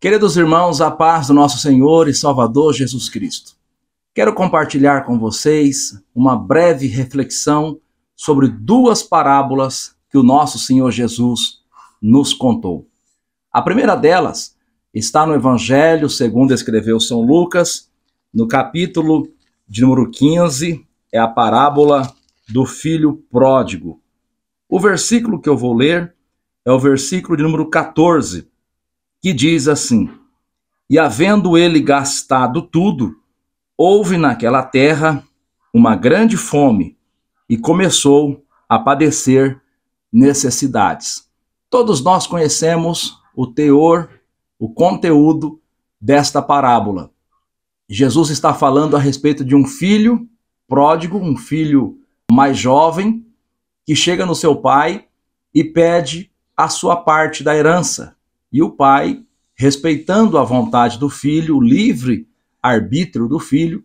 Queridos irmãos, a paz do nosso Senhor e Salvador Jesus Cristo. Quero compartilhar com vocês uma breve reflexão sobre duas parábolas que o nosso Senhor Jesus nos contou. A primeira delas está no Evangelho segundo escreveu São Lucas, no capítulo de número 15, é a parábola do filho pródigo. O versículo que eu vou ler é o versículo de número 14, que diz assim: E havendo ele gastado tudo, houve naquela terra uma grande fome, e começou a padecer necessidades. Todos nós conhecemos o teor, o conteúdo desta parábola. Jesus está falando a respeito de um filho pródigo, um filho mais jovem, que chega no seu pai e pede a sua parte da herança. E o pai, respeitando a vontade do filho, o livre arbítrio do filho,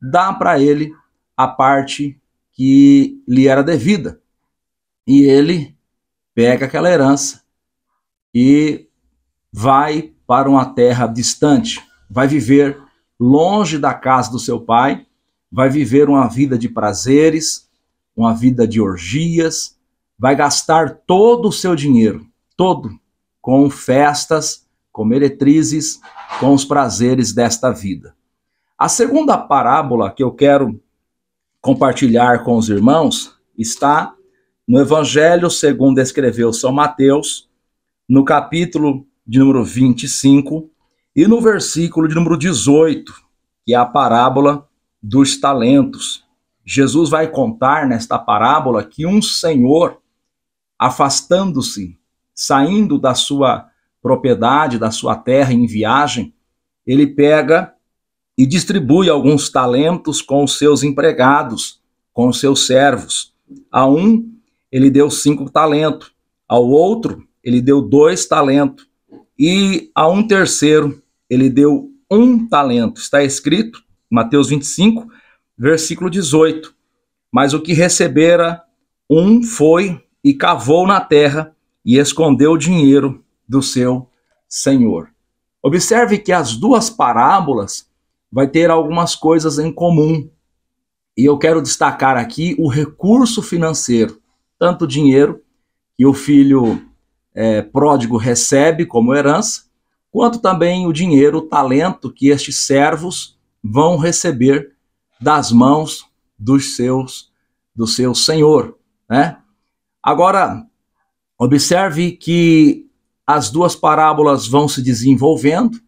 dá para ele a parte que lhe era devida. E ele pega aquela herança e vai para uma terra distante, vai viver longe da casa do seu pai, vai viver uma vida de prazeres, uma vida de orgias, vai gastar todo o seu dinheiro, todo, com festas, com meretrizes, com os prazeres desta vida. A segunda parábola que eu quero compartilhar com os irmãos está no Evangelho segundo escreveu São Mateus, no capítulo de número 25 e no versículo de número 18, que é a parábola dos talentos. Jesus vai contar nesta parábola que um senhor, afastando-se, saindo da sua propriedade, da sua terra em viagem, ele pega e distribui alguns talentos com os seus empregados, com os seus servos. A um, ele deu 5 talentos, ao outro, ele deu 2 talentos, e a um terceiro, ele deu 1 talento. Está escrito, Mateus 25, versículo 18. Mas o que recebera um foi e cavou na terra e escondeu o dinheiro do seu senhor. Observe que as duas parábolas vai ter algumas coisas em comum. E eu quero destacar aqui o recurso financeiro, tanto o dinheiro que o filho pródigo recebe como herança, quanto também o dinheiro, o talento que estes servos vão receber das mãos do seu senhor, né? Agora, observe que as duas parábolas vão se desenvolvendo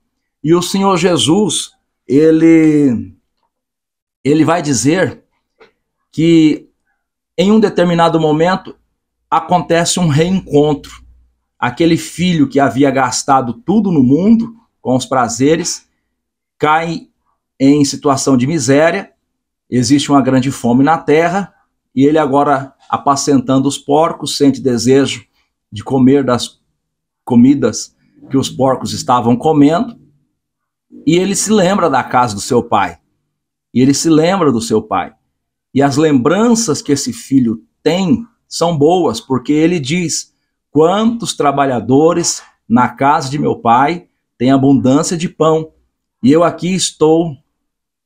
e o Senhor Jesus, ele vai dizer que em um determinado momento acontece um reencontro. Aquele filho que havia gastado tudo no mundo com os prazeres cai em situação de miséria, existe uma grande fome na terra e ele agora, apacentando os porcos, sente desejo de comer das comidas que os porcos estavam comendo, e ele se lembra da casa do seu pai, e ele se lembra do seu pai, e as lembranças que esse filho tem são boas, porque ele diz: quantos trabalhadores na casa de meu pai têm abundância de pão, e eu aqui estou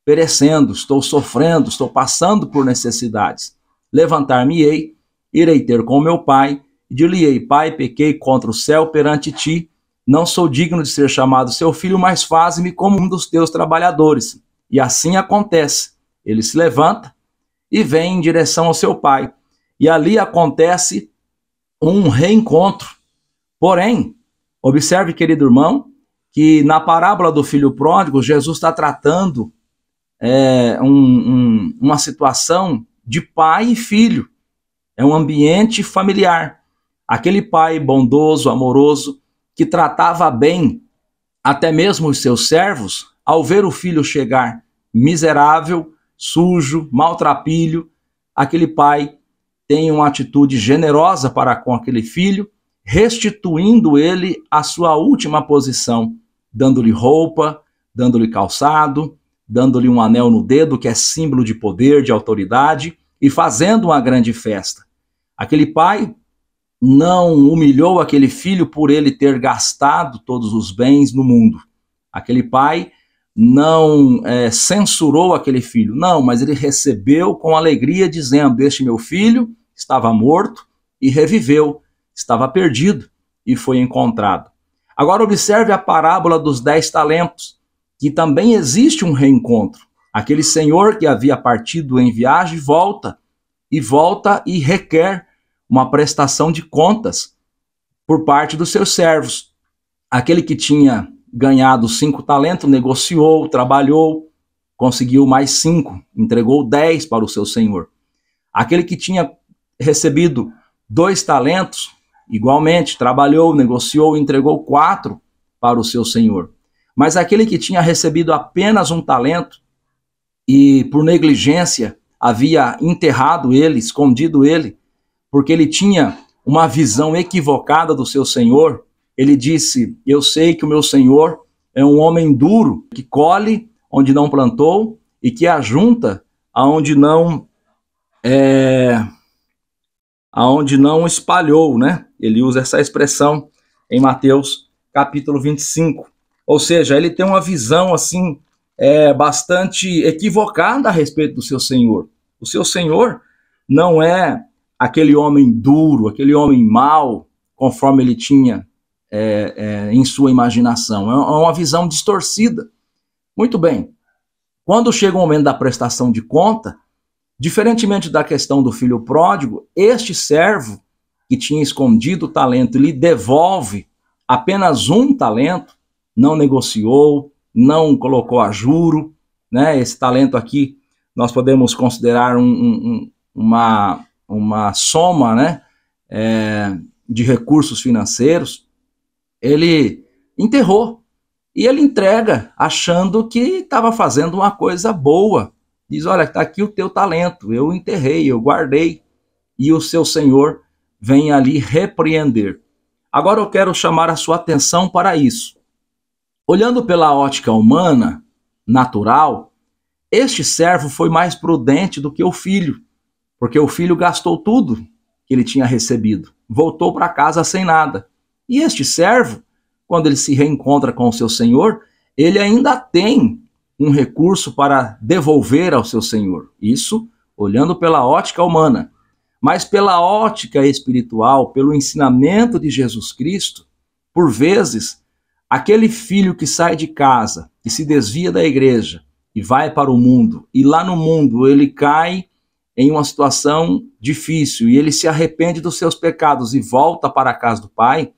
perecendo, estou sofrendo, estou passando por necessidades. Levantar-me-ei, irei ter com meu pai, e dir-lhe-ei: Pai, pequei contra o céu perante ti, não sou digno de ser chamado seu filho, mas faze-me como um dos teus trabalhadores. E assim acontece. Ele se levanta e vem em direção ao seu pai. E ali acontece um reencontro. Porém, observe, querido irmão, que na parábola do filho pródigo, Jesus está tratando uma situação de pai e filho. É um ambiente familiar. Aquele pai bondoso, amoroso, que tratava bem até mesmo os seus servos, ao ver o filho chegar miserável, sujo, maltrapilho, aquele pai tem uma atitude generosa para com aquele filho, restituindo ele a sua última posição, dando-lhe roupa, dando-lhe calçado, dando-lhe um anel no dedo, que é símbolo de poder, de autoridade, e fazendo uma grande festa. Aquele pai não humilhou aquele filho por ele ter gastado todos os bens no mundo. Aquele pai não censurou aquele filho, não, mas ele recebeu com alegria, dizendo: este meu filho estava morto e reviveu, estava perdido e foi encontrado. Agora observe a parábola dos 10 talentos, que também existe um reencontro. Aquele senhor que havia partido em viagem volta e requer uma prestação de contas por parte dos seus servos. Aquele que tinha ganhado 5 talentos, negociou, trabalhou, conseguiu mais 5, entregou 10 para o seu senhor. Aquele que tinha recebido 2 talentos, igualmente, trabalhou, negociou, entregou 4 para o seu senhor. Mas aquele que tinha recebido apenas 1 talento e por negligência havia enterrado ele, escondido ele, porque ele tinha uma visão equivocada do seu senhor, ele disse: eu sei que o meu senhor é um homem duro, que colhe onde não plantou e que ajunta aonde não espalhou, né? Ele usa essa expressão em Mateus capítulo 25. Ou seja, ele tem uma visão assim bastante equivocada a respeito do seu senhor. O seu senhor não é aquele homem duro, aquele homem mau, conforme ele tinha em sua imaginação. É uma visão distorcida. Muito bem. Quando chega o momento da prestação de conta, diferentemente da questão do filho pródigo, este servo que tinha escondido o talento lhe devolve apenas 1 talento, não negociou, não colocou a juro, né? Esse talento aqui nós podemos considerar uma soma, né? De recursos financeiros. Ele enterrou e ele entrega achando que estava fazendo uma coisa boa. Diz: olha, está aqui o teu talento, eu enterrei, eu guardei. E o seu senhor vem ali repreender. Agora eu quero chamar a sua atenção para isso. Olhando pela ótica humana, natural, este servo foi mais prudente do que o filho, porque o filho gastou tudo que ele tinha recebido, voltou para casa sem nada. E este servo, quando ele se reencontra com o seu senhor, ele ainda tem um recurso para devolver ao seu senhor. Isso olhando pela ótica humana. Mas pela ótica espiritual, pelo ensinamento de Jesus Cristo, por vezes, aquele filho que sai de casa, que se desvia da igreja e vai para o mundo, e lá no mundo ele cai em uma situação difícil e ele se arrepende dos seus pecados e volta para a casa do Pai,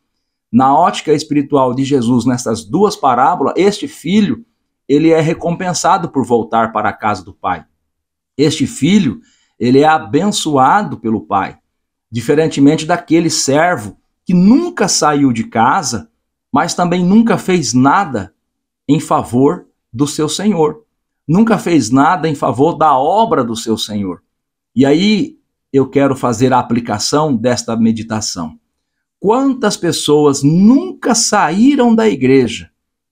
na ótica espiritual de Jesus, nessas 2 parábolas, este filho, ele é recompensado por voltar para a casa do Pai. Este filho, ele é abençoado pelo Pai, diferentemente daquele servo que nunca saiu de casa, mas também nunca fez nada em favor do seu senhor. Nunca fez nada em favor da obra do seu senhor. E aí eu quero fazer a aplicação desta meditação. Quantas pessoas nunca saíram da igreja,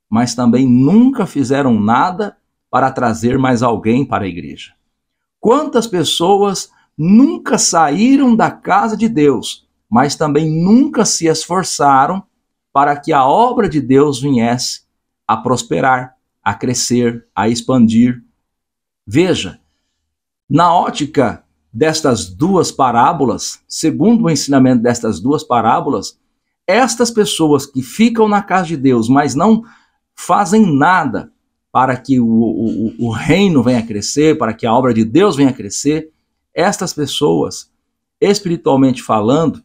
mas também nunca fizeram nada para trazer mais alguém para a igreja? Quantas pessoas nunca saíram da casa de Deus, mas também nunca se esforçaram para que a obra de Deus viesse a prosperar, a crescer, a expandir? Veja, na ótica destas 2 parábolas, segundo o ensinamento destas 2 parábolas, estas pessoas que ficam na casa de Deus, mas não fazem nada para que o reino venha a crescer, para que a obra de Deus venha a crescer, estas pessoas, espiritualmente falando,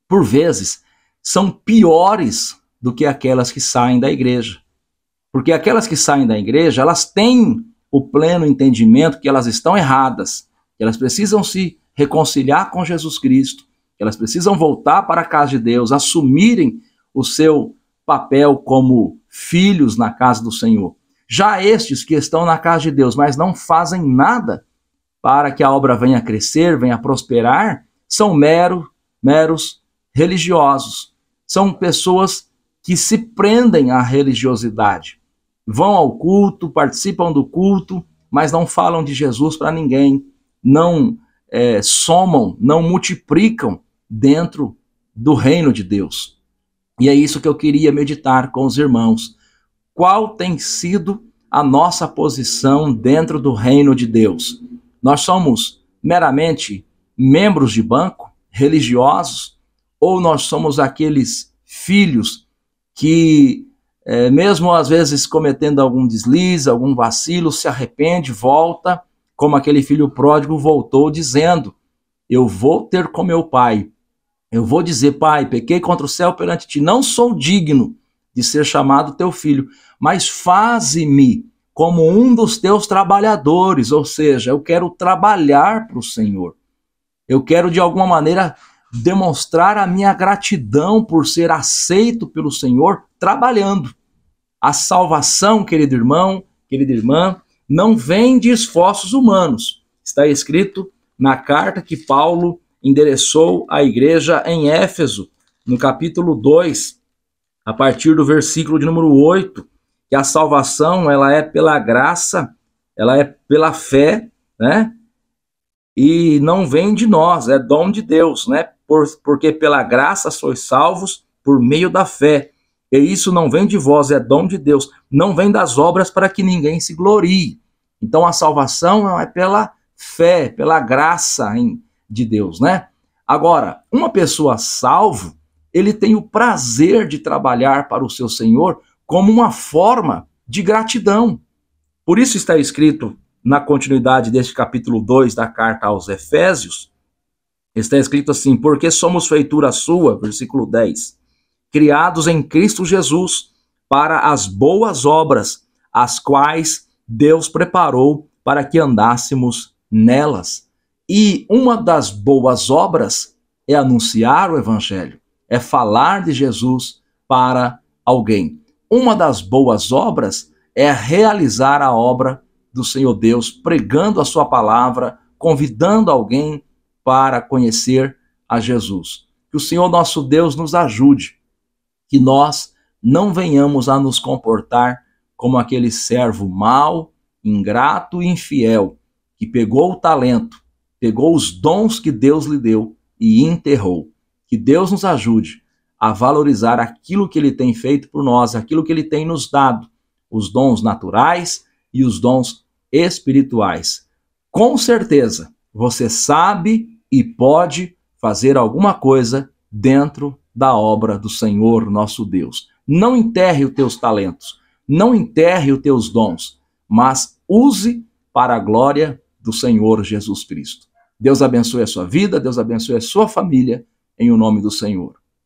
por vezes, são piores do que aquelas que saem da igreja. Porque aquelas que saem da igreja, elas têm o pleno entendimento que elas estão erradas, que elas precisam se reconciliar com Jesus Cristo, que elas precisam voltar para a casa de Deus, assumirem o seu papel como filhos na casa do Senhor. Já estes que estão na casa de Deus, mas não fazem nada para que a obra venha a crescer, venha a prosperar, são meros religiosos. São pessoas que se prendem à religiosidade. Vão ao culto, participam do culto, mas não falam de Jesus para ninguém. Não somam, não multiplicam dentro do reino de Deus. E é isso que eu queria meditar com os irmãos. Qual tem sido a nossa posição dentro do reino de Deus? Nós somos meramente membros de banco, religiosos, ou nós somos aqueles filhos que, mesmo às vezes cometendo algum deslize, algum vacilo, se arrepende, volta, como aquele filho pródigo voltou dizendo: eu vou ter com meu pai, eu vou dizer: pai, pequei contra o céu perante ti, não sou digno de ser chamado teu filho, mas faze-me como um dos teus trabalhadores, ou seja, eu quero trabalhar para o Senhor. Eu quero, de alguma maneira, demonstrar a minha gratidão por ser aceito pelo Senhor trabalhando. A salvação, querido irmão, querida irmã, não vem de esforços humanos. Está escrito na carta que Paulo endereçou à igreja em Éfeso, no capítulo 2, a partir do versículo de número 8, que a salvação ela é pela graça, ela é pela fé, né? E não vem de nós, é dom de Deus, né? Porque pela graça sois salvos por meio da fé. E isso não vem de vós, é dom de Deus. Não vem das obras para que ninguém se glorie. Então a salvação é pela fé, pela graça de Deus, né? Agora, uma pessoa salvo, ele tem o prazer de trabalhar para o seu Senhor como uma forma de gratidão. Por isso está escrito na continuidade deste capítulo 2 da carta aos Efésios, está escrito assim: porque somos feitura sua, versículo 10, criados em Cristo Jesus para as boas obras, as quais Deus preparou para que andássemos nelas. E uma das boas obras é anunciar o Evangelho, é falar de Jesus para alguém. Uma das boas obras é realizar a obra do Senhor Deus, pregando a sua palavra, convidando alguém para conhecer a Jesus. Que o Senhor nosso Deus nos ajude, que nós não venhamos a nos comportar como aquele servo mau, ingrato e infiel, que pegou o talento, pegou os dons que Deus lhe deu e enterrou. Que Deus nos ajude a valorizar aquilo que Ele tem feito por nós, aquilo que Ele tem nos dado, os dons naturais e os dons espirituais. Com certeza, você sabe e pode fazer alguma coisa dentro da obra do Senhor nosso Deus. Não enterre os teus talentos, não enterre os teus dons, mas use para a glória do Senhor Jesus Cristo. Deus abençoe a sua vida, Deus abençoe a sua família, em o nome do Senhor.